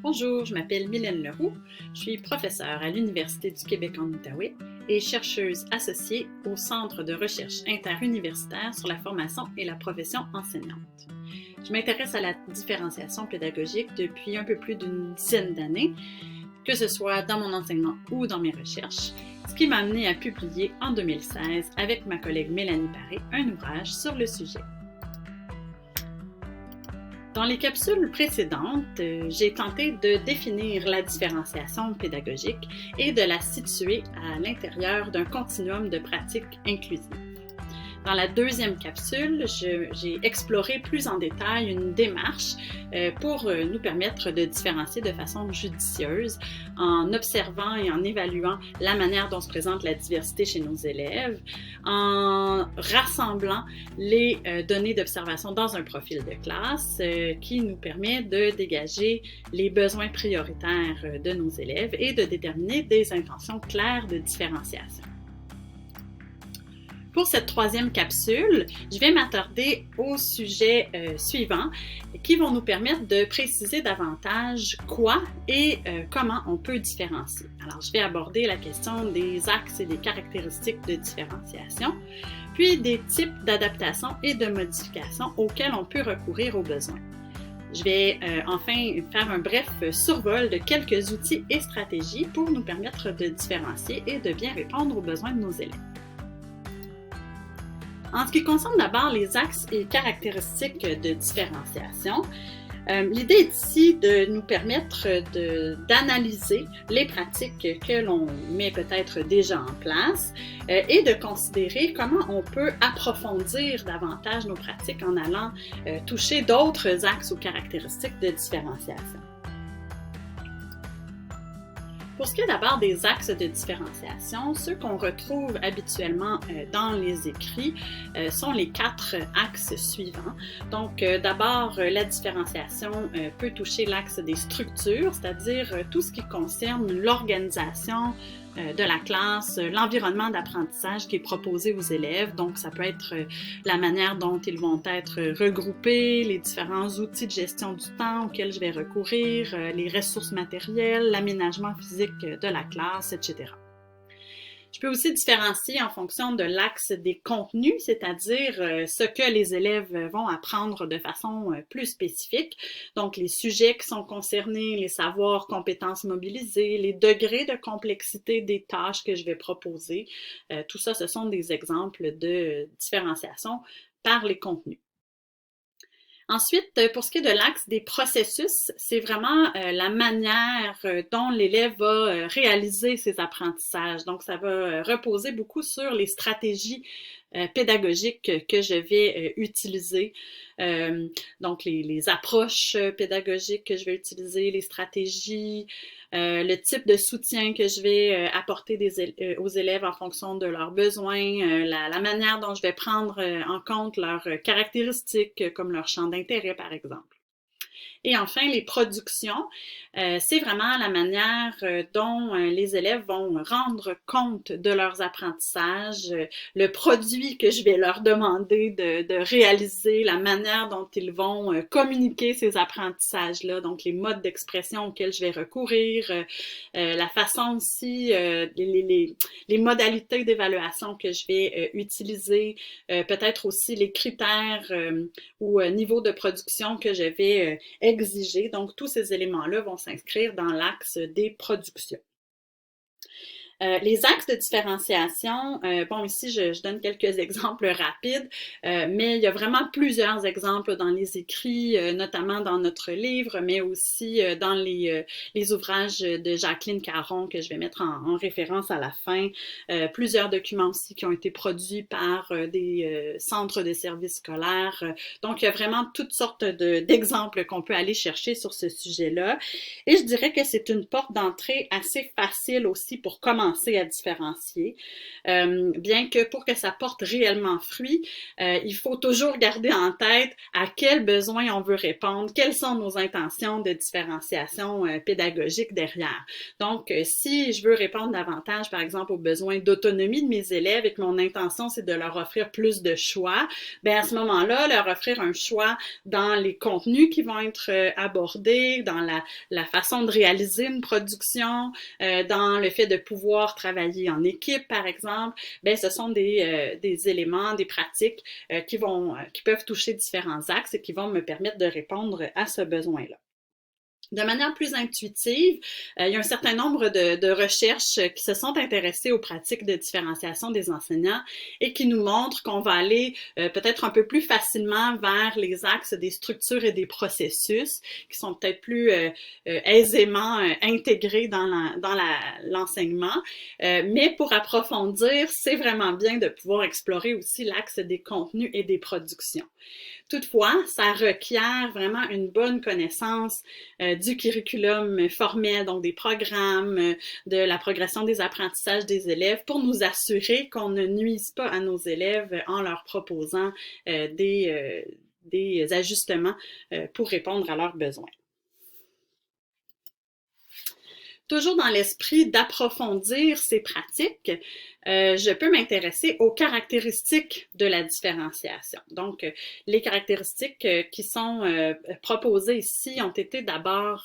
Bonjour, je m'appelle Mylène Leroux, je suis professeure à l'Université du Québec en Outaouais et chercheuse associée au Centre de recherche interuniversitaire sur la formation et la profession enseignante. Je m'intéresse à la différenciation pédagogique depuis un peu plus d'une dizaine d'années, que ce soit dans mon enseignement ou dans mes recherches, ce qui m'a amené à publier en 2016 avec ma collègue Mélanie Paré un ouvrage sur le sujet. Dans les capsules précédentes, j'ai tenté de définir la différenciation pédagogique et de la situer à l'intérieur d'un continuum de pratiques inclusives. Dans la deuxième capsule, j'ai exploré plus en détail une démarche pour nous permettre de différencier de façon judicieuse en observant et en évaluant la manière dont se présente la diversité chez nos élèves, en rassemblant les données d'observation dans un profil de classe qui nous permet de dégager les besoins prioritaires de nos élèves et de déterminer des intentions claires de différenciation. Pour cette troisième capsule, je vais m'attarder aux sujets suivants qui vont nous permettre de préciser davantage quoi et comment on peut différencier. Alors, je vais aborder la question des axes et des caractéristiques de différenciation, puis des types d'adaptation et de modification auxquels on peut recourir au besoin. Je vais enfin faire un bref survol de quelques outils et stratégies pour nous permettre de différencier et de bien répondre aux besoins de nos élèves. En ce qui concerne d'abord les axes et caractéristiques de différenciation, l'idée est ici de nous permettre d'analyser les pratiques que l'on met peut-être déjà en place et de considérer comment on peut approfondir davantage nos pratiques en allant toucher d'autres axes ou caractéristiques de différenciation. Pour ce qui est d'abord des axes de différenciation, ceux qu'on retrouve habituellement dans les écrits sont les 4 axes suivants. Donc, d'abord, la différenciation peut toucher l'axe des structures, c'est-à-dire tout ce qui concerne l'organisation de la classe, l'environnement d'apprentissage qui est proposé aux élèves. Donc, ça peut être la manière dont ils vont être regroupés, les différents outils de gestion du temps auxquels je vais recourir, les ressources matérielles, l'aménagement physique de la classe, etc. Je peux aussi différencier en fonction de l'axe des contenus, c'est-à-dire ce que les élèves vont apprendre de façon plus spécifique. Donc, les sujets qui sont concernés, les savoirs, compétences mobilisées, les degrés de complexité des tâches que je vais proposer. Tout ça, ce sont des exemples de différenciation par les contenus. Ensuite, pour ce qui est de l'axe des processus, c'est vraiment la manière dont l'élève va réaliser ses apprentissages. Donc, ça va reposer beaucoup sur les stratégies pédagogiques que je vais utiliser. Donc, les approches pédagogiques que je vais utiliser, les stratégies, le type de soutien que je vais apporter aux élèves en fonction de leurs besoins, la manière dont je vais prendre en compte leurs caractéristiques, comme leur champ d'intérêt, par exemple. Et enfin, les productions, c'est vraiment la manière dont les élèves vont rendre compte de leurs apprentissages, le produit que je vais leur demander de réaliser, la manière dont ils vont communiquer ces apprentissages-là, donc les modes d'expression auxquels je vais recourir, la façon aussi, les modalités d'évaluation que je vais utiliser, peut-être aussi les critères ou niveaux de production que je vais exiger. Donc, tous ces éléments-là vont s'inscrire dans l'axe des productions. Les axes de différenciation, bon, ici, je donne quelques exemples rapides, mais il y a vraiment plusieurs exemples dans les écrits, notamment dans notre livre, mais aussi dans les ouvrages de Jacqueline Caron que je vais mettre en référence à la fin. Plusieurs documents aussi qui ont été produits par des centres de services scolaires. Donc, il y a vraiment toutes sortes d'exemples qu'on peut aller chercher sur ce sujet-là. Et je dirais que c'est une porte d'entrée assez facile aussi pour commencer commencer à différencier. Bien que pour que ça porte réellement fruit, il faut toujours garder en tête à quels besoins on veut répondre, quelles sont nos intentions de différenciation pédagogique derrière. Donc, si je veux répondre davantage, par exemple, aux besoins d'autonomie de mes élèves et que mon intention, c'est de leur offrir plus de choix, bien, à ce moment-là, leur offrir un choix dans les contenus qui vont être abordés, dans la façon de réaliser une production, dans le fait de pouvoir travailler en équipe, par exemple, bien, ce sont des éléments, des pratiques qui peuvent toucher différents axes et qui vont me permettre de répondre à ce besoin-là. De manière plus intuitive, il y a un certain nombre de recherches qui se sont intéressées aux pratiques de différenciation des enseignants et qui nous montrent qu'on va aller peut-être un peu plus facilement vers les axes des structures et des processus qui sont peut-être plus aisément intégrés dans l'enseignement. Mais pour approfondir, c'est vraiment bien de pouvoir explorer aussi l'axe des contenus et des productions. Toutefois, ça requiert vraiment une bonne connaissance du curriculum formel, donc des programmes, de la progression des apprentissages des élèves pour nous assurer qu'on ne nuise pas à nos élèves en leur proposant des ajustements pour répondre à leurs besoins. Toujours dans l'esprit d'approfondir ces pratiques, je peux m'intéresser aux caractéristiques de la différenciation. Donc, les caractéristiques qui sont proposées ici ont été d'abord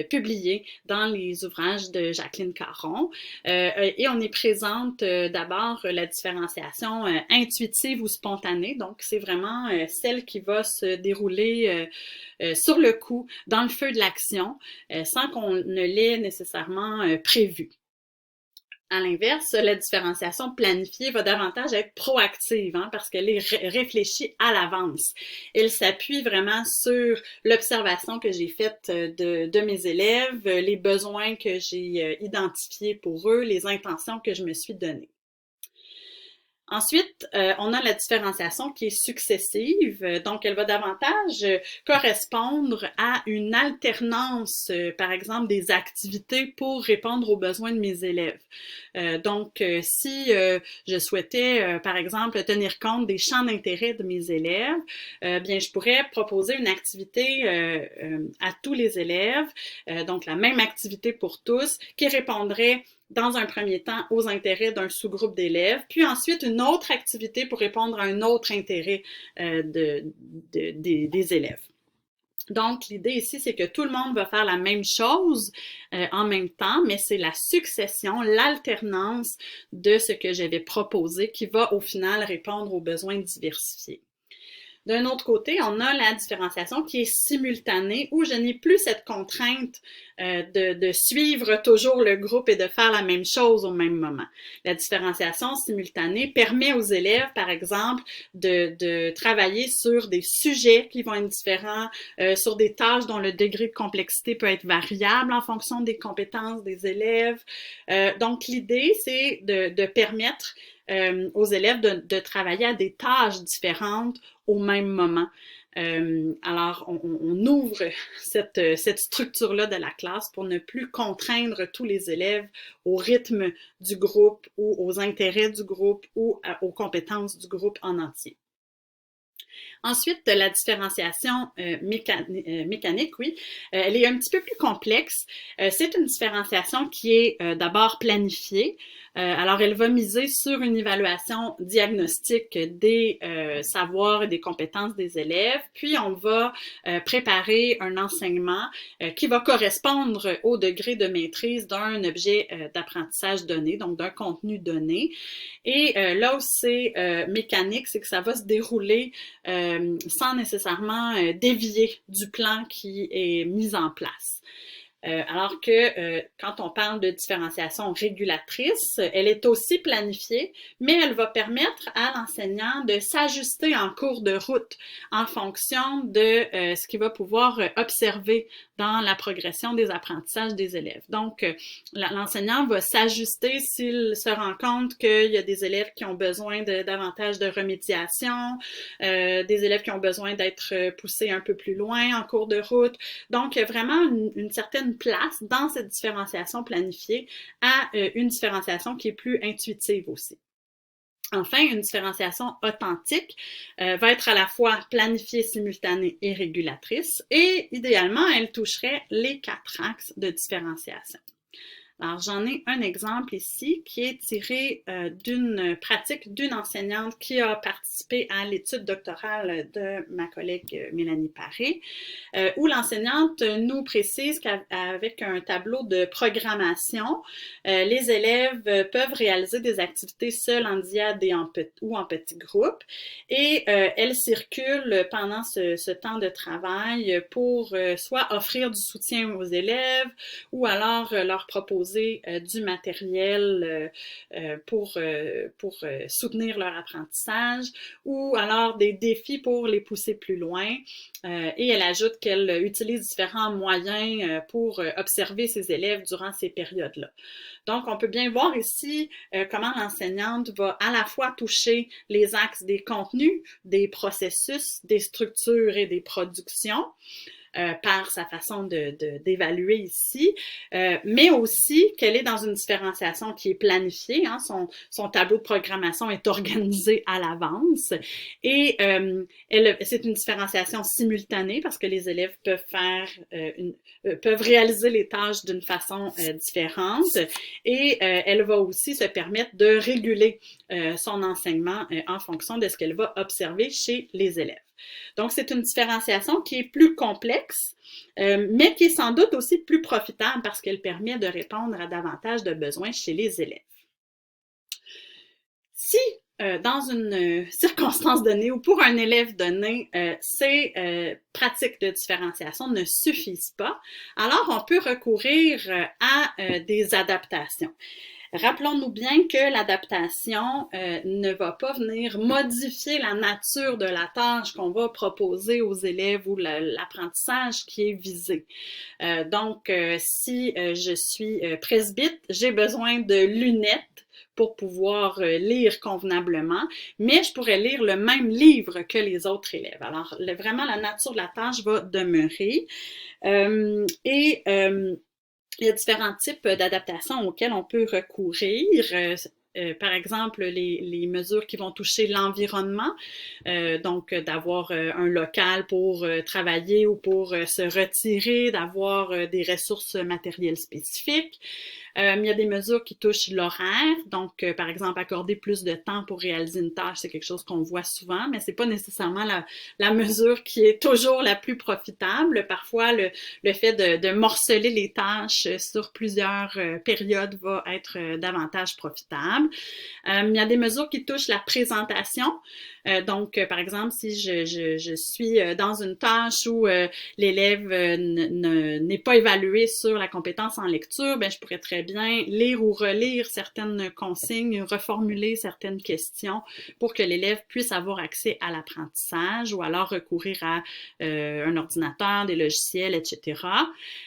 publiées dans les ouvrages de Jacqueline Caron et on y présente d'abord la différenciation intuitive ou spontanée. Donc, c'est vraiment celle qui va se dérouler sur le coup, dans le feu de l'action, sans qu'on ne l'ait nécessairement prévu. À l'inverse, la différenciation planifiée va davantage être proactive parce qu'elle est réfléchie à l'avance. Elle s'appuie vraiment sur l'observation que j'ai faite de mes élèves, les besoins que j'ai identifiés pour eux, les intentions que je me suis données. Ensuite, on a la différenciation qui est successive, donc elle va davantage correspondre à une alternance, par exemple, des activités pour répondre aux besoins de mes élèves. Donc, si je souhaitais, par exemple, tenir compte des champs d'intérêt de mes élèves, bien, je pourrais proposer une activité à tous les élèves, donc la même activité pour tous, qui répondrait dans un premier temps aux intérêts d'un sous-groupe d'élèves, puis ensuite une autre activité pour répondre à un autre intérêt des élèves. Donc, l'idée ici, c'est que tout le monde va faire la même chose en même temps, mais c'est la succession, l'alternance de ce que j'avais proposé qui va au final répondre aux besoins diversifiés. D'un autre côté, on a la différenciation qui est simultanée, où je n'ai plus cette contrainte de suivre toujours le groupe et de faire la même chose au même moment. La différenciation simultanée permet aux élèves, par exemple, de travailler sur des sujets qui vont être différents, sur des tâches dont le degré de complexité peut être variable en fonction des compétences des élèves. Donc, l'idée, c'est de permettre aux élèves de travailler à des tâches différentes au même moment. Alors, on ouvre cette structure-là de la classe pour ne plus contraindre tous les élèves au rythme du groupe ou aux intérêts du groupe ou aux compétences du groupe en entier. Ensuite, la différenciation mécanique, oui, elle est un petit peu plus complexe. C'est une différenciation qui est d'abord planifiée. Alors, elle va miser sur une évaluation diagnostique des savoirs et des compétences des élèves, puis on va préparer un enseignement qui va correspondre au degré de maîtrise d'un objet d'apprentissage donné, donc d'un contenu donné. Et là où c'est mécanique, c'est que ça va se dérouler sans nécessairement dévier du plan qui est mis en place. Alors que quand on parle de différenciation régulatrice, elle est aussi planifiée, mais elle va permettre à l'enseignant de s'ajuster en cours de route en fonction de ce qu'il va pouvoir observer dans la progression des apprentissages des élèves. Donc, l'enseignant va s'ajuster s'il se rend compte qu'il y a des élèves qui ont besoin de davantage de remédiation, des élèves qui ont besoin d'être poussés un peu plus loin en cours de route. Donc, il y a vraiment une certaine une place dans cette différenciation planifiée à une différenciation qui est plus intuitive aussi. Enfin, une différenciation authentique va être à la fois planifiée, simultanée et régulatrice, et idéalement, elle toucherait les 4 axes de différenciation. Alors, j'en ai un exemple ici qui est tiré d'une pratique d'une enseignante qui a participé à l'étude doctorale de ma collègue Mélanie Paré, où l'enseignante nous précise qu'avec un tableau de programmation, les élèves peuvent réaliser des activités seules, en diade ou en petits groupes, et elle circule pendant ce temps de travail pour soit offrir du soutien aux élèves ou alors leur proposer du matériel pour soutenir leur apprentissage ou alors des défis pour les pousser plus loin. Et elle ajoute qu'elle utilise différents moyens pour observer ses élèves durant ces périodes-là. Donc, on peut bien voir ici comment l'enseignante va à la fois toucher les axes des contenus, des processus, des structures et des productions, par sa façon d'évaluer ici, mais aussi qu'elle est dans une différenciation qui est planifiée, hein, son tableau de programmation est organisé à l'avance, et c'est une différenciation simultanée parce que les élèves peuvent réaliser les tâches d'une façon différente, et elle va aussi se permettre de réguler son enseignement en fonction de ce qu'elle va observer chez les élèves. Donc, c'est une différenciation qui est plus complexe, mais qui est sans doute aussi plus profitable parce qu'elle permet de répondre à davantage de besoins chez les élèves. Si, dans une circonstance donnée ou pour un élève donné, ces pratiques de différenciation ne suffisent pas, alors on peut recourir à des adaptations. Rappelons-nous bien que l'adaptation ne va pas venir modifier la nature de la tâche qu'on va proposer aux élèves ou l'apprentissage qui est visé. Donc, si je suis presbyte, j'ai besoin de lunettes pour pouvoir lire convenablement, mais je pourrais lire le même livre que les autres élèves. Alors, vraiment, la nature de la tâche va demeurer. Il y a différents types d'adaptations auxquelles on peut recourir. Par exemple, les mesures qui vont toucher l'environnement, donc d'avoir un local pour travailler ou pour se retirer, d'avoir des ressources matérielles spécifiques. Il y a des mesures qui touchent l'horaire, donc par exemple accorder plus de temps pour réaliser une tâche, c'est quelque chose qu'on voit souvent, mais c'est pas nécessairement la mesure qui est toujours la plus profitable. Parfois, le fait de morceler les tâches sur plusieurs périodes va être davantage profitable. Il y a des mesures qui touchent la présentation. Donc, par exemple, si je suis dans une tâche où l'élève n'est pas évalué sur la compétence en lecture, ben je pourrais très bien lire ou relire certaines consignes, reformuler certaines questions pour que l'élève puisse avoir accès à l'apprentissage ou alors recourir à un ordinateur, des logiciels, etc.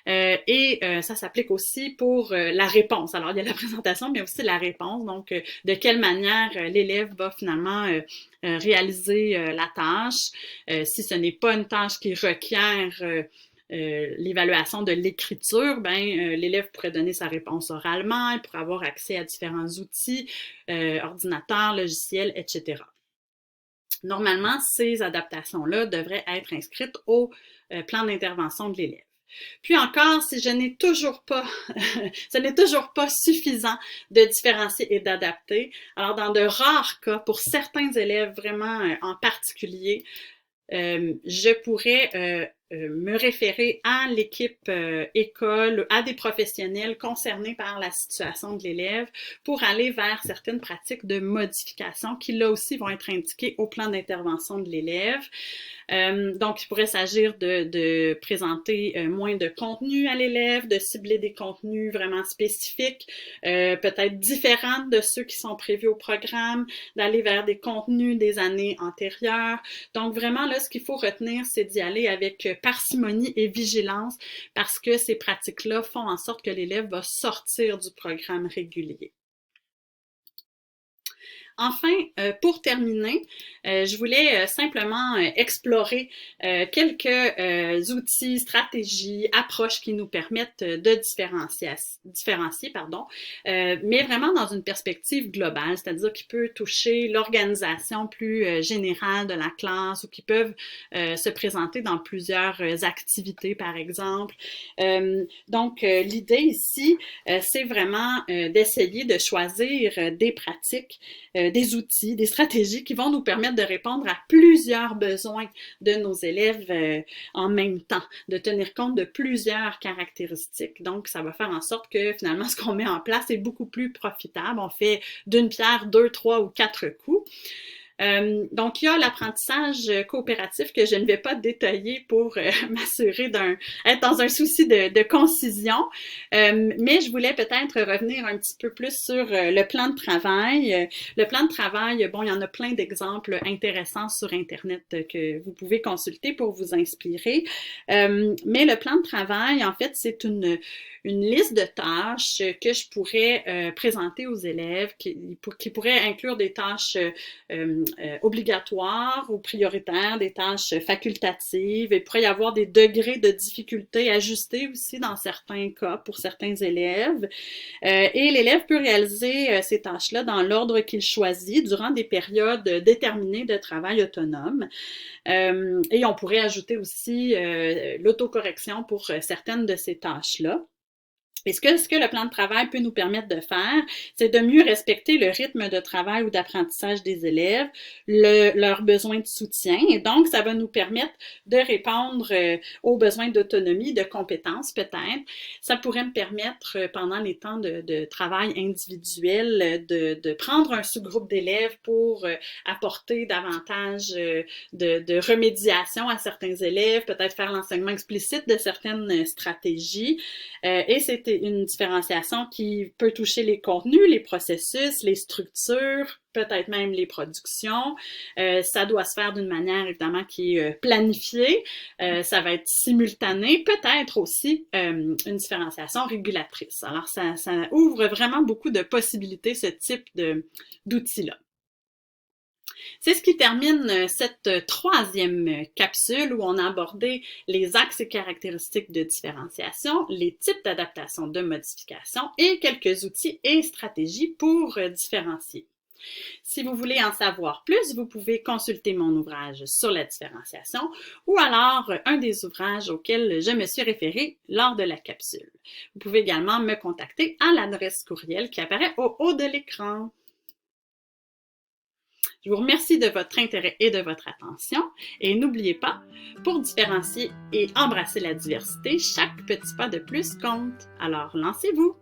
Ça s'applique aussi pour la réponse. Alors, il y a la présentation, mais aussi la réponse. Donc, de quelle manière l'élève va finalement réaliser la tâche. Si ce n'est pas une tâche qui requiert l'évaluation de l'écriture, l'élève pourrait donner sa réponse oralement, il pourrait avoir accès à différents outils, ordinateurs, logiciels, etc. Normalement, ces adaptations-là devraient être inscrites au plan d'intervention de l'élève. Puis encore, si ce n'est toujours pas suffisant de différencier et d'adapter, alors dans de rares cas, pour certains élèves vraiment en particulier, je pourrais me référer à l'équipe école, à des professionnels concernés par la situation de l'élève pour aller vers certaines pratiques de modification qui là aussi vont être indiquées au plan d'intervention de l'élève. Donc, il pourrait s'agir de présenter moins de contenu à l'élève, de cibler des contenus vraiment spécifiques, peut-être différents de ceux qui sont prévus au programme, d'aller vers des contenus des années antérieures. Donc, vraiment, là, ce qu'il faut retenir, c'est d'y aller avec parcimonie et vigilance parce que ces pratiques-là font en sorte que l'élève va sortir du programme régulier. Enfin, pour terminer, je voulais simplement explorer quelques outils, stratégies, approches qui nous permettent de différencier, mais vraiment dans une perspective globale, c'est-à-dire qui peut toucher l'organisation plus générale de la classe ou qui peuvent se présenter dans plusieurs activités, par exemple. Donc, l'idée ici, c'est vraiment d'essayer de choisir des pratiques, des outils, des stratégies qui vont nous permettre de répondre à plusieurs besoins de nos élèves en même temps, de tenir compte de plusieurs caractéristiques. Donc, ça va faire en sorte que finalement, ce qu'on met en place est beaucoup plus profitable. On fait d'une pierre 2, 3 ou 4 coups. Donc, il y a l'apprentissage coopératif que je ne vais pas détailler pour m'assurer d'être dans un souci de concision, mais je voulais peut-être revenir un petit peu plus sur le plan de travail. Le plan de travail, bon, il y en a plein d'exemples intéressants sur Internet que vous pouvez consulter pour vous inspirer, mais le plan de travail, en fait, c'est une liste de tâches que je pourrais présenter aux élèves, qui pourraient inclure des tâches obligatoires ou prioritaires, des tâches facultatives. Il pourrait y avoir des degrés de difficulté ajustés aussi dans certains cas pour certains élèves. Et l'élève peut réaliser ces tâches-là dans l'ordre qu'il choisit durant des périodes déterminées de travail autonome. Et on pourrait ajouter aussi l'autocorrection pour certaines de ces tâches-là. Et ce que le plan de travail peut nous permettre de faire, c'est de mieux respecter le rythme de travail ou d'apprentissage des élèves, leurs besoins de soutien. Et donc, ça va nous permettre de répondre aux besoins d'autonomie, de compétences peut-être. Ça pourrait me permettre, pendant les temps de travail individuel, de prendre un sous-groupe d'élèves pour apporter davantage de remédiation à certains élèves, peut-être faire l'enseignement explicite de certaines stratégies. Et c'était une différenciation qui peut toucher les contenus, les processus, les structures, peut-être même les productions. Ça doit se faire d'une manière, évidemment, qui est planifiée. Ça va être simultané, peut-être aussi une différenciation régulatrice. Alors, ça ouvre vraiment beaucoup de possibilités, ce type d'outils-là. C'est ce qui termine cette troisième capsule où on a abordé les axes et caractéristiques de différenciation, les types d'adaptation de modification et quelques outils et stratégies pour différencier. Si vous voulez en savoir plus, vous pouvez consulter mon ouvrage sur la différenciation ou alors un des ouvrages auxquels je me suis référée lors de la capsule. Vous pouvez également me contacter à l'adresse courriel qui apparaît au haut de l'écran. Je vous remercie de votre intérêt et de votre attention et n'oubliez pas, pour différencier et embrasser la diversité, chaque petit pas de plus compte. Alors, lancez-vous!